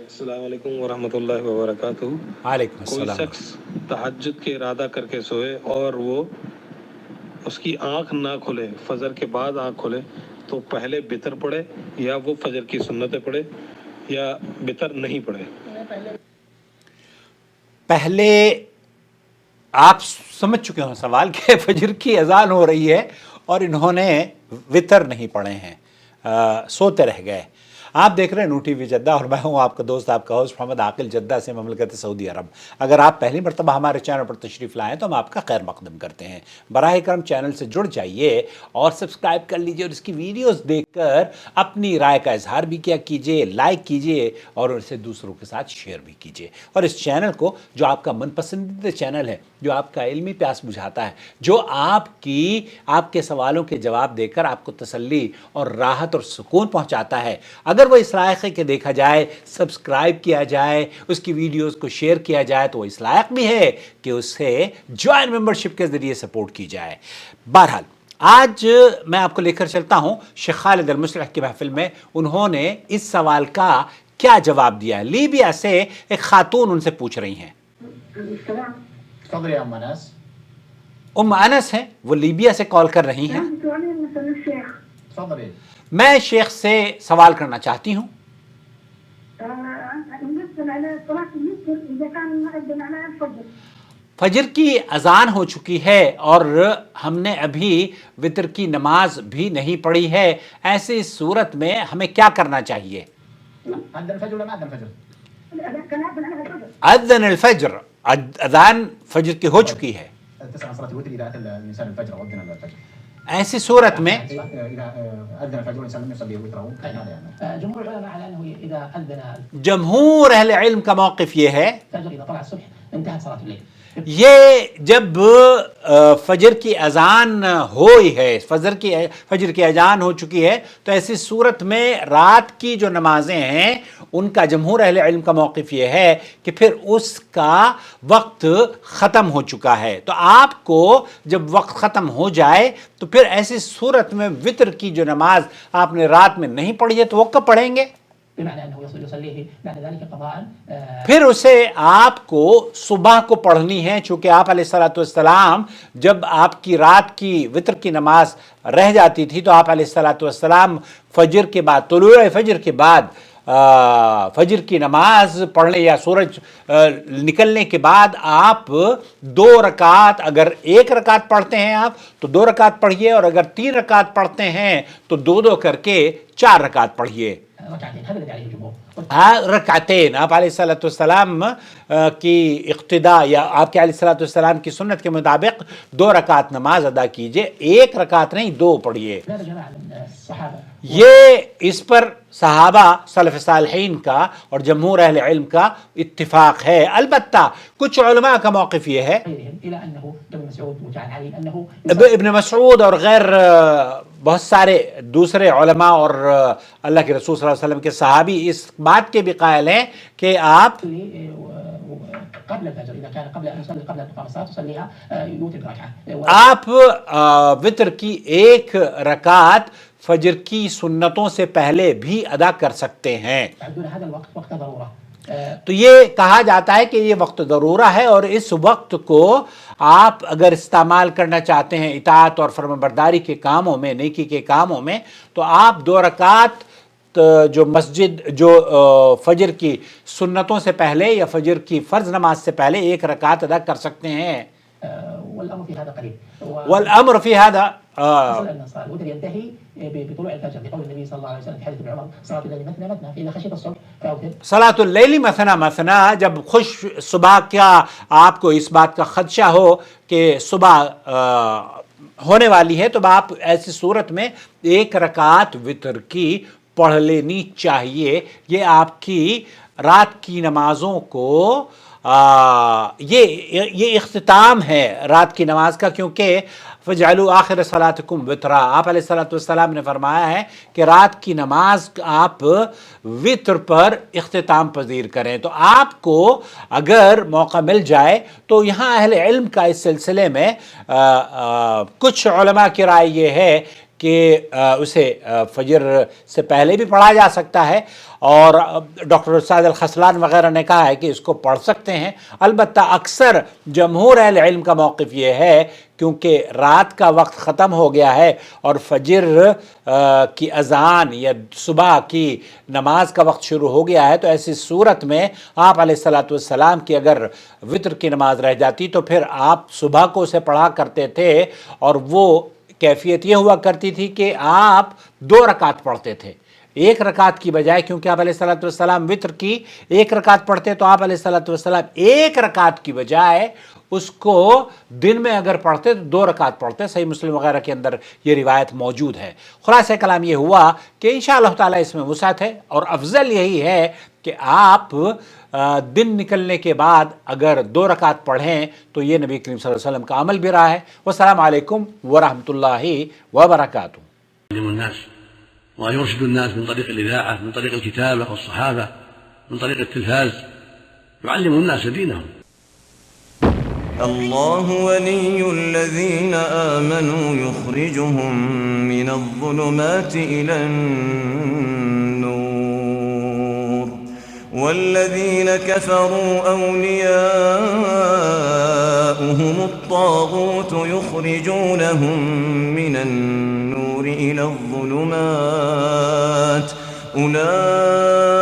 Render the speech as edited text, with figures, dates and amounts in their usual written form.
السلام علیکم ورحمۃ اللہ وبرکاتہ۔ وعلیکم کوئی السلام۔ شخص تہجد کے ارادہ کر کے سوئے اور وہ اس کی آنکھ نہ کھلے، فجر کے بعد آنکھ کھلے، تو پہلے بتر پڑھے یا وہ فجر کی سنتیں پڑھے یا بتر نہیں پڑھے؟ پہلے آپ سمجھ چکے ہوں سوال کہ فجر کی اذان ہو رہی ہے اور انہوں نے وطر نہیں پڑھے ہیں، سوتے رہ گئے۔ آپ دیکھ رہے ہیں نو ٹی وی جدہ اور میں ہوں آپ کا دوست، آپ کا ہوسٹ محمد عاقل، جدہ سے، مملکت سعودی عرب۔ اگر آپ پہلی مرتبہ ہمارے چینل پر تشریف لائیں تو ہم آپ کا خیر مقدم کرتے ہیں۔ براہ کرم چینل سے جڑ جائیے اور سبسکرائب کر لیجئے اور اس کی ویڈیوز دیکھ کر اپنی رائے کا اظہار بھی کیا کیجئے، لائک کیجئے اور اسے دوسروں کے ساتھ شیئر بھی کیجئے۔ اور اس چینل کو، جو آپ کا من پسندیدہ چینل ہے، جو آپ کا علمی پیاس بجھاتا ہے، جو آپ کے سوالوں کے جواب دے کر آپ کو تسلی اور راحت اور سکون پہنچاتا ہے، اگر وہ اس لائق ہے کہ دیکھا جائے، سبسکرائب کیا جائے، اس کی ویڈیوز کو شیئر کیا جائے، تو وہ اس لائق بھی ہے کہ اسے جوائن ممبرشپ کے ذریعے سپورٹ کی جائے۔ بہرحال آج میں آپ کو لے کر چلتا ہوں شیخ خالد المصلح کی محفل میں۔ انہوں نے اس سوال کا کیا جواب دیا ہے۔ لیبیا سے ایک خاتون ان سے پوچھ رہی ہیں۔ تفضل يا ام انس۔ ام انس ہیں، وہ لیبیا سے کال کر رہی ہیں۔ تفضلي۔ میں شیخ سے سوال کرنا چاہتی ہوں۔ فجر کی اذان ہو چکی ہے اور ہم نے ابھی وتر کی نماز بھی نہیں پڑھی ہے، ایسی صورت میں ہمیں کیا کرنا چاہیے؟ اذن الفجر ولا ما اذن الفجر؟ اذن الفجر، اذان فجر کی ہو چکی ہے۔ تسعى صلاة الوتر اذا اتى الانسان الفجر او اذن الفجر. ایسی صورت میں اذا اذن الفجر الانسان لم يصلي وتره فإن هذا يعني. جمهور العلماء على انه اذا اذن جمہور اہل علم کا موقف یہ ہے الفجر اذا طلع الصبح انتهت صلاة الليل. یہ جب فجر کی اذان ہوئی ہے، فجر کی اذان ہو چکی ہے، تو ایسی صورت میں رات کی جو نمازیں ہیں ان کا جمہور اہل علم کا موقف یہ ہے کہ پھر اس کا وقت ختم ہو چکا ہے۔ تو آپ کو جب وقت ختم ہو جائے تو پھر ایسی صورت میں وتر کی جو نماز آپ نے رات میں نہیں پڑھی ہے تو وہ کب پڑھیں گے؟ بمعنى انه يصليه بعد ذلك قضاء. پھر اسے آپ کو صبح کو پڑھنی ہے، چونکہ آپ علیہ الصلوۃ والسلام جب آپ کی رات کی وتر کی نماز رہ جاتی تھی تو آپ علیہ الصلوۃ والسلام فجر کے بعد، طلوع فجر کے بعد فجر کی نماز پڑھنے یا سورج نکلنے کے بعد آپ 2 رکعت، اگر 1 رکعت پڑھتے ہیں آپ تو 2 رکعت پڑھیے، اور اگر 3 رکعت پڑھتے ہیں تو 2 کر کے 4 رکعت پڑھیے۔ ركعتين هذا الذي عليه الجمهور. رکعتین، آپ علیہ الصلوۃ والسلام کی اقتداء یا آپ کے علیہ الصلوۃ والسلام کی سنت کے مطابق 2 رکعت نماز ادا کیجئے، 1 رکعت نہیں 2 پڑھیے۔ هذا جماعة من الصحابة. یہ اس پر صحابہ سلف صالحین کا اور جمہور اہل علم کا اتفاق ہے۔ البتہ کچھ علماء کا موقف یہ ہے، الى انه ابن مسعود وعن علي انه ابن مسعود اور غیر بہت سارے دوسرے علماء اور اللہ کے رسول صلی اللہ علیہ وسلم کے صحابی اس بات کے بھی قائل ہیں کہ آپ قبل الفجر اذا كان قبل ان يصلي قبل ان تقام الصلاه تصليها يوتر بركعه. آپ وتر کی 1 رکعت فجر کی سنتوں سے پہلے بھی ادا کر سکتے ہیں۔ يعدون هذا الوقت وقت ضروره. تو یہ کہا جاتا ہے کہ یہ وقت ضرورہ ہے، اور اس وقت کو آپ اگر استعمال کرنا چاہتے ہیں اطاعت اور فرمانبرداری کے کاموں میں، نیکی کے کاموں میں، تو آپ 2 رکعت جو فجر کی سنتوں سے پہلے یا فجر کی فرض نماز سے پہلے 1 رکعت ادا کر سکتے ہیں۔ والامر في هذا قريب. والامر فی هذا ان الصلاه الوتر ينتهي بطلوع الفجر لقول النبي صلى الله عليه وسلم في حديث ابن عمر صلاه الليل مثنى مثنى فاذا خشيت الصبح فاوتر. صلاۃ اللیل مثنی مثنی، جب صبح کیا آپ کو اس بات کا خدشہ ہو کہ صبح ہونے والی ہے تو آپ ایسی صورت میں 1 رکعت وتر کی پڑھ لینی چاہیے۔ یہ آپ کی رات کی نمازوں کو یہ اختتام ہے رات کی نماز کا، کیونکہ فجعلوا آخر صلاتکم وترا، آپ علیہ الصلوۃ والسلام نے فرمایا ہے کہ رات کی نماز آپ وتر پر اختتام پذیر کریں۔ تو آپ کو اگر موقع مل جائے تو یہاں اہل علم کا اس سلسلے میں کچھ علماء کی رائے یہ ہے کہ اسے فجر سے پہلے بھی پڑھا جا سکتا ہے، اور ڈاکٹر سعد الخسلان وغیرہ نے کہا ہے کہ اس کو پڑھ سکتے ہیں۔ البتہ اکثر جمہور اہل علم کا موقف یہ ہے کیونکہ رات کا وقت ختم ہو گیا ہے اور فجر کی اذان یا صبح کی نماز کا وقت شروع ہو گیا ہے، تو ایسی صورت میں آپ علیہ الصلاۃ والسلام کی اگر وطر کی نماز رہ جاتی تو پھر آپ صبح کو اسے پڑھا کرتے تھے، اور وہ کیفیت یہ ہوا کرتی تھی کہ آپ 2 رکعت پڑھتے تھے، 1 رکعت کی بجائے، کیونکہ آپ علیہ الصلاۃ والسلام وطر کی 1 رکعت پڑھتے، تو آپ علیہ الصلاۃ والسلام 1 رکعت کی بجائے اس کو دن میں اگر پڑھتے تو 2 رکعت پڑھتے۔ صحیح مسلم وغیرہ کے اندر یہ روایت موجود ہے۔ خلاصہ کلام یہ ہوا کہ انشاءاللہ تعالیٰ اس میں وسعت ہے، اور افضل یہی ہے کہ آپ دن نکلنے کے بعد اگر 2 رکعت پڑھیں تو یہ نبی کریم صلی اللہ علیہ وسلم کا عمل بھی رہا ہے۔ والسلام علیکم ورحمۃ اللہ وبرکاتہ۔ يعلم الناس ويرشد الناس من طريق الإذاعة، من طريق الكتابة والصحافة، من طريق التلفاز، يعلم الناس دينهم. الله ولي الذين آمنوا يخرجهم من الظلمات إلى النور، والذين كفروا أولياؤهم الطاغوت يخرجونهم من النور إلى الظلمات، أولئك